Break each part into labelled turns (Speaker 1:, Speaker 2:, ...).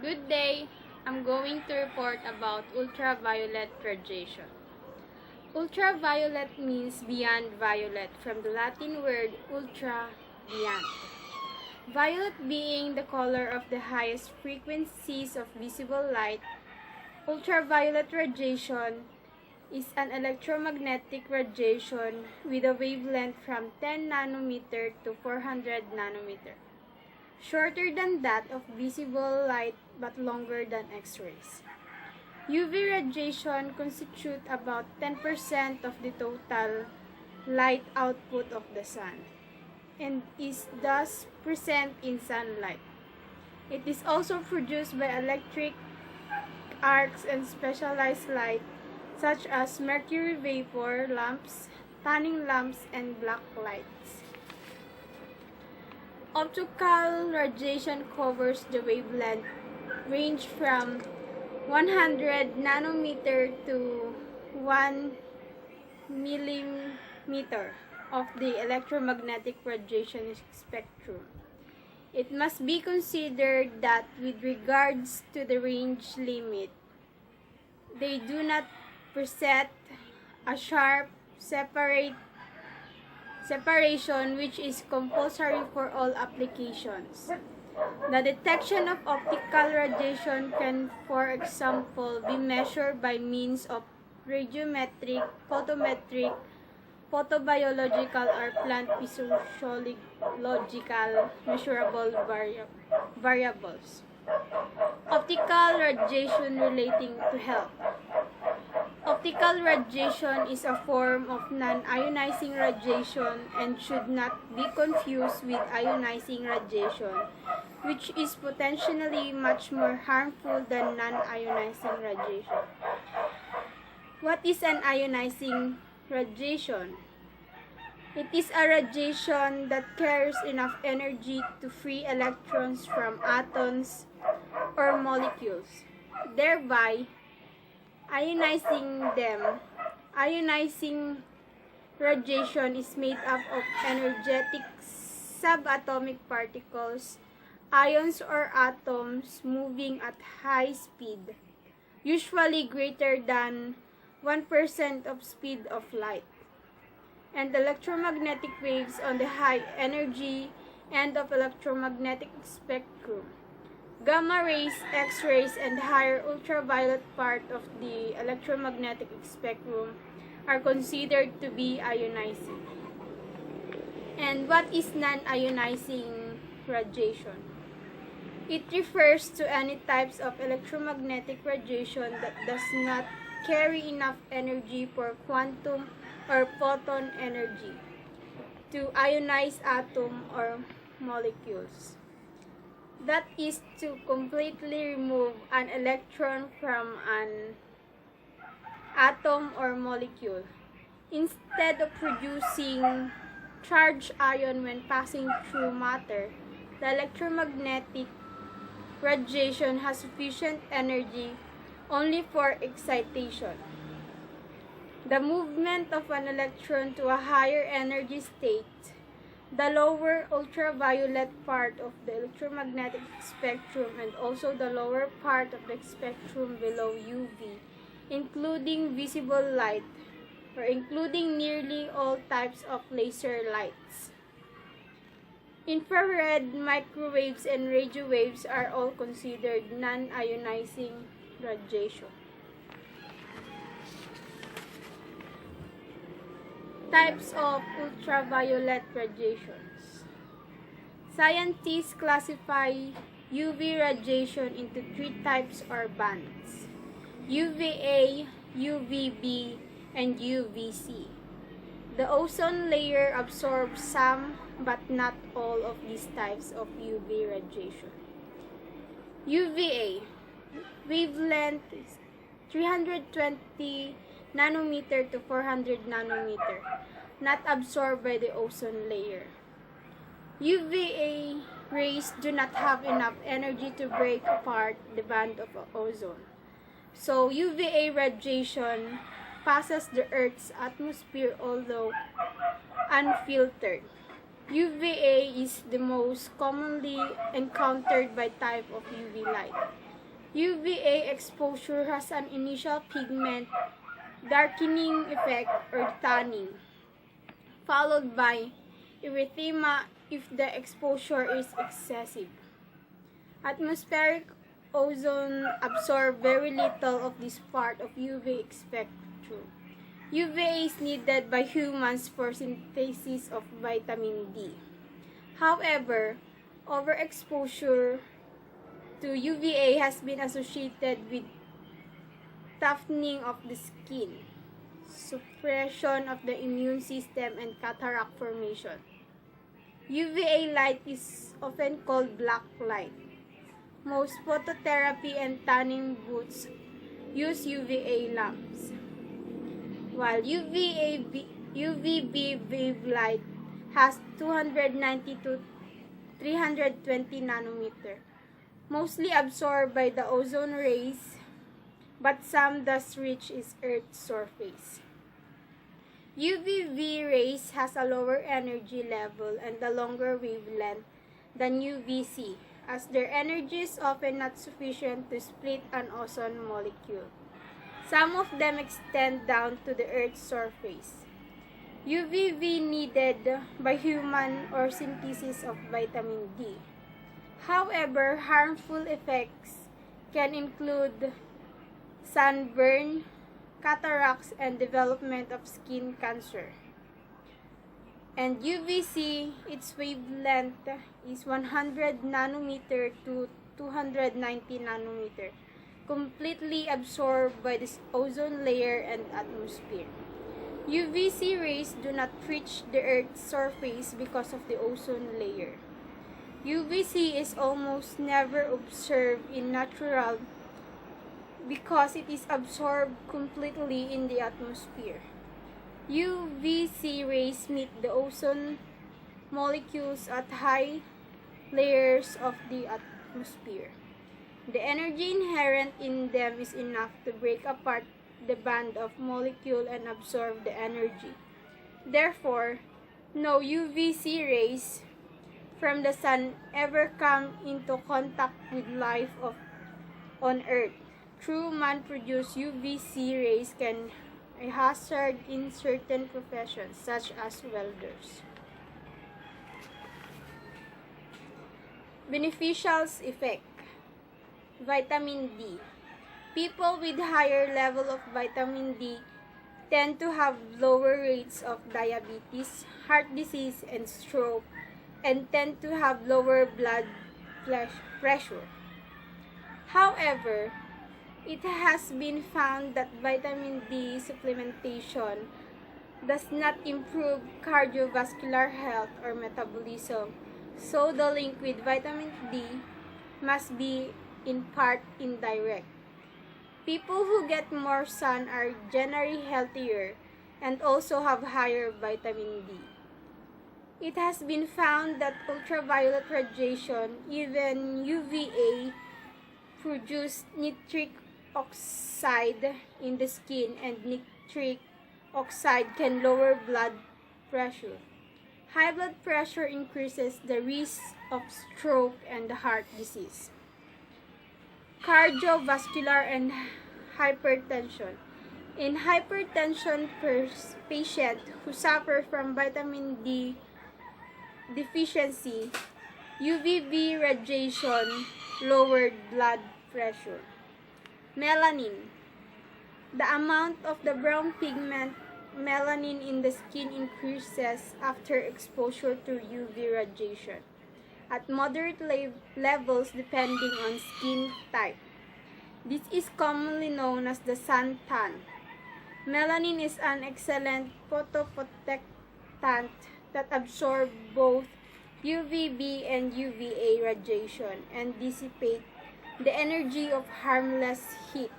Speaker 1: Good day. I'm going to report about ultraviolet radiation. Ultraviolet means beyond violet from the Latin word ultra, beyond. Violet being the color of the highest frequencies of visible light, ultraviolet radiation is an electromagnetic radiation with a wavelength from 10 nanometer to 400 nanometer. Shorter than that of visible light but longer than X-rays. UV radiation constitutes about 10% of the total light output of the sun and is thus present in sunlight. It is also produced by electric arcs and specialized light such as mercury vapor lamps, tanning lamps, and black lights. Optical radiation covers the wavelength range from 100 nanometer to 1 millimeter of the electromagnetic radiation spectrum. It must be considered that with regards to the range limit, they do not present a sharp separation which is compulsory for all applications. The detection of optical radiation can, for example, be measured by means of radiometric, photometric, photobiological, or plant physiological measurable variables. Optical radiation relating to health. Optical radiation is a form of non-ionizing radiation and should not be confused with ionizing radiation, which is potentially much more harmful than non-ionizing radiation. What is an ionizing radiation? It is a radiation that carries enough energy to free electrons from atoms or molecules, thereby ionizing them. Ionizing radiation is made up of energetic subatomic particles, ions or atoms moving at high speed, usually greater than 1% of speed of light, and electromagnetic waves on the high energy end of electromagnetic spectrum. Gamma rays, X-rays, and the higher ultraviolet part of the electromagnetic spectrum are considered to be ionizing. And what is non-ionizing radiation? It refers to any types of electromagnetic radiation that does not carry enough energy for quantum or photon energy to ionize atom or molecules. That is to completely remove an electron from an atom or molecule. Instead of producing charged ion when passing through matter, the electromagnetic radiation has sufficient energy only for excitation. The movement of an electron to a higher energy state. The lower ultraviolet part of the electromagnetic spectrum and also the lower part of the spectrum below UV, including visible light, or including nearly all types of laser lights. Infrared, microwaves, and radio waves are all considered non-ionizing radiation. Types of ultraviolet radiations. Scientists classify UV radiation into three types or bands: UVA, UVB, and UVC. The ozone layer absorbs some but not all of these types of UV radiation. UVA wavelength is 320 nanometer to 400 nanometer, not absorbed by the ozone layer. UVA rays do not have enough energy to break apart the band of ozone. So UVA radiation passes the Earth's atmosphere although unfiltered. UVA is the most commonly encountered by type of UV light. UVA exposure has an initial pigment darkening effect or tanning, followed by erythema if the exposure is excessive. Atmospheric ozone absorbs very little of this part of UV spectrum. UVA is needed by humans for synthesis of vitamin D. However, overexposure to UVA has been associated with toughening of the skin, suppression of the immune system, and cataract formation. UVA light is often called black light. Most phototherapy and tanning booths use UVA lamps, while UVB wave light has 290 to 320 nanometer, mostly absorbed by the ozone rays, but some does reach its Earth's surface. UVB rays has a lower energy level and a longer wavelength than UVC, as their energy is often not sufficient to split an ozone molecule. Some of them extend down to the Earth's surface. UVB needed by human or synthesis of vitamin D. However, harmful effects can include sunburn, cataracts, and development of skin cancer. And UVC, its wavelength is 100 nanometer to 290 nanometer, completely absorbed by the ozone layer and atmosphere. UVC rays do not reach the Earth's surface because of the ozone layer. UVC is almost never observed in natural because it is absorbed completely in the atmosphere. UVC rays meet the ozone molecules at high layers of the atmosphere. The energy inherent in them is enough to break apart the band of molecule and absorb the energy. Therefore, no UVC rays from the sun ever come into contact with life on Earth. True man-produced UVC rays can a hazard in certain professions such as welders. Beneficial effect. Vitamin D. People with higher level of vitamin D tend to have lower rates of diabetes, heart disease, and stroke, and tend to have lower blood pressure. However, it has been found that vitamin D supplementation does not improve cardiovascular health or metabolism, so the link with vitamin D must be in part indirect. People who get more sun are generally healthier and also have higher vitamin D. It has been found that ultraviolet radiation, even UVA, produce nitric oxide in the skin, and nitric oxide can lower blood pressure. High blood pressure increases the risk of stroke and heart disease. Cardiovascular and hypertension. In hypertension patients who suffer from vitamin D deficiency, UVB radiation lowered blood pressure. Melanin. The amount of the brown pigment melanin in the skin increases after exposure to UV radiation at moderate levels depending on skin type. This is commonly known as the suntan. Melanin is an excellent photoprotectant that absorbs both UVB and UVA radiation and dissipate the energy of harmless heat,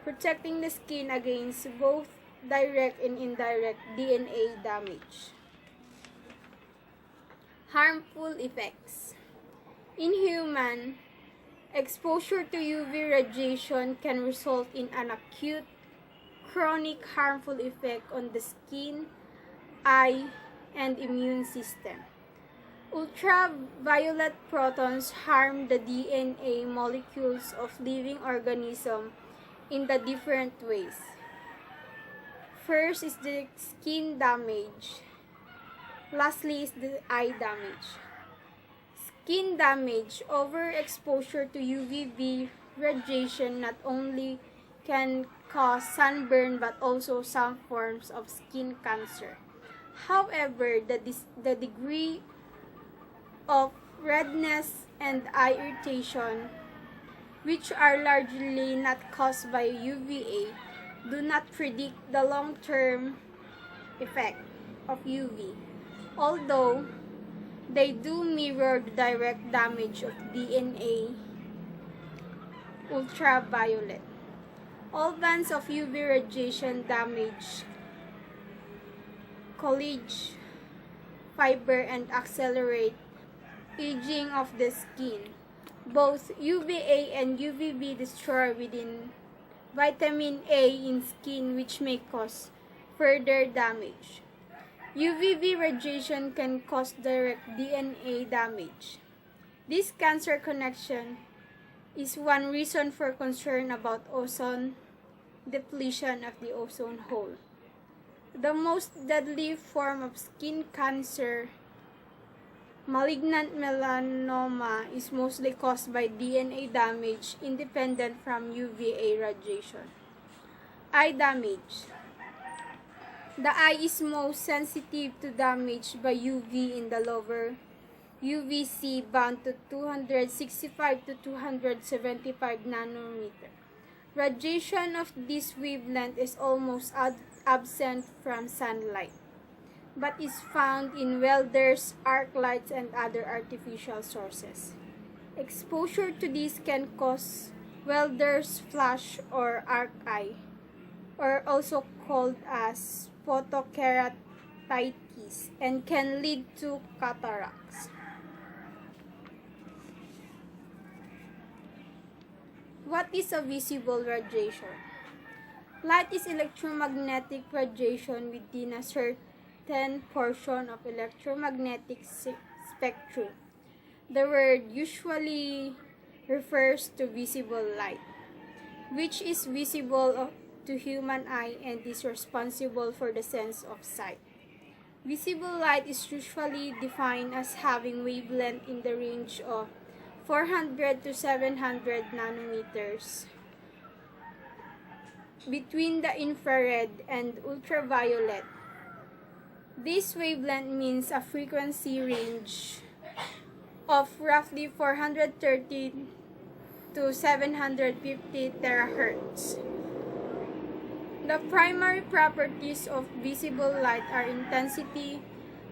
Speaker 1: protecting the skin against both direct and indirect DNA damage. Harmful effects. In human, exposure to UV radiation can result in an acute, chronic harmful effect on the skin, eye, and immune system. Ultraviolet protons harm the DNA molecules of living organisms in the different ways. First is the skin damage. Lastly is the eye damage. Skin damage. Overexposure to UVB radiation not only can cause sunburn but also some forms of skin cancer. However, the degree of redness and eye irritation, which are largely not caused by UVA, do not predict the long-term effect of UV, although they do mirror the direct damage of DNA ultraviolet. All bands of UV radiation damage collagen fiber and accelerate aging of the skin. Both UVA and UVB destroy within vitamin A in skin, which may cause further damage. UVB radiation can cause direct DNA damage. This cancer connection is one reason for concern about ozone depletion of the ozone hole. The most deadly form of skin cancer, malignant melanoma, is mostly caused by DNA damage independent from UVA radiation. Eye damage. The eye is most sensitive to damage by UV in the lower UVC bound to 265 to 275 nanometer. Radiation of this wavelength is almost absent from sunlight, but is found in welders, arc lights, and other artificial sources. Exposure to this can cause welder's flash or arc eye, or also called as photokeratitis, and can lead to cataracts. What is a visible radiation? Light is electromagnetic radiation within a certain portion of electromagnetic spectrum. The word usually refers to visible light, which is visible to human eye and is responsible for the sense of sight. Visible light is usually defined as having wavelength in the range of 400 to 700 nanometers between the infrared and ultraviolet. This wavelength means a frequency range of roughly 430 to 750 terahertz. The primary properties of visible light are intensity,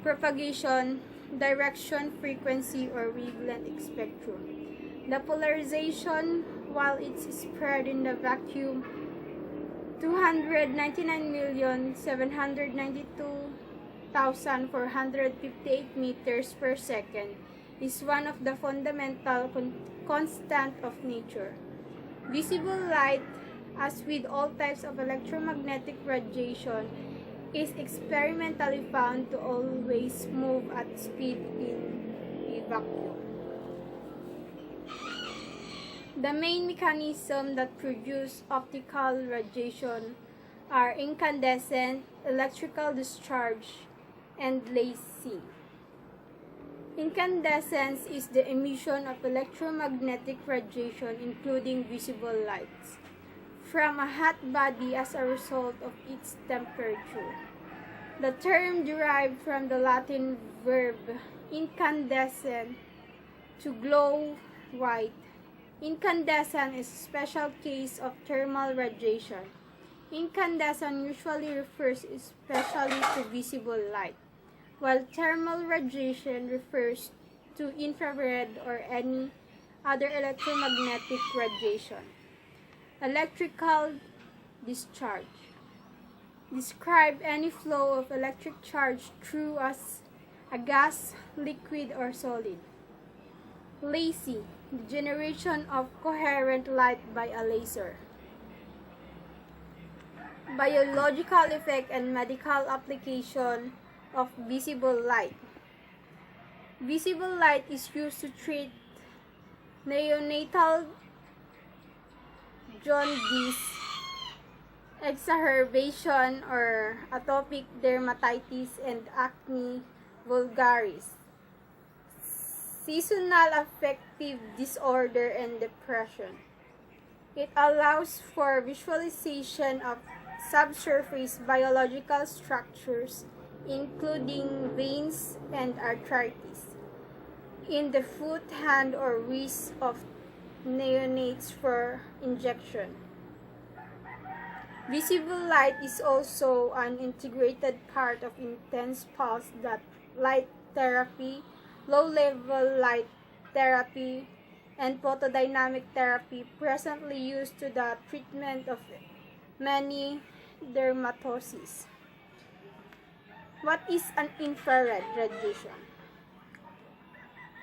Speaker 1: propagation, direction, frequency, or wavelength spectrum. The polarization, while it's spread in the vacuum, 299,792,458 meters per second, is one of the fundamental constant of nature. Visible light, as with all types of electromagnetic radiation, is experimentally found to always move at speed in a vacuum. The main mechanisms that produce optical radiation are incandescent, electrical discharge, and lasing. Incandescence is the emission of electromagnetic radiation, including visible lights, from a hot body as a result of its temperature. The term derived from the Latin verb incandescent, to glow white. Incandescent is a special case of thermal radiation. Incandescent usually refers especially to visible light, while thermal radiation refers to infrared or any other electromagnetic radiation. Electrical discharge. Describe any flow of electric charge through as a gas, liquid, or solid. Laser. The generation of coherent light by a laser. Biological effect and medical application of visible light. Visible light is used to treat neonatal jaundice, exacerbation or atopic dermatitis, and acne vulgaris, seasonal affective disorder, and depression. It allows for visualization of subsurface biological structures, including veins and arthritis, in the foot, hand, or wrist of neonates for injection. Visible light is also an integrated part of intense pulse light therapy, low-level light therapy, and photodynamic therapy, presently used to the treatment of many dermatoses. What is an infrared radiation?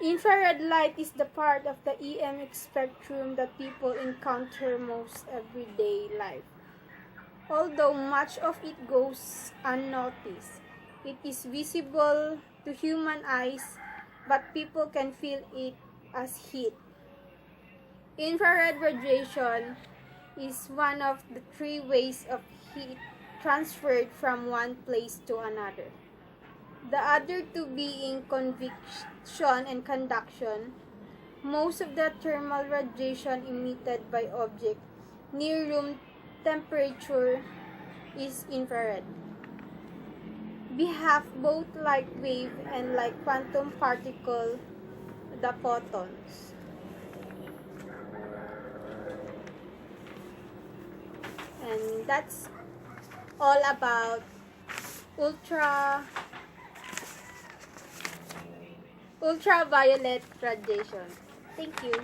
Speaker 1: Infrared light is the part of the EM spectrum that people encounter most everyday life. Although much of it goes unnoticed, it is visible to human eyes, but people can feel it as heat. Infrared radiation is one of the three ways of heat transferred from one place to another. The other two being convection and conduction. Most of the thermal radiation emitted by objects near room temperature is infrared. We have both light wave and like quantum particle, the photons. And that's all about ultraviolet radiation. Thank you.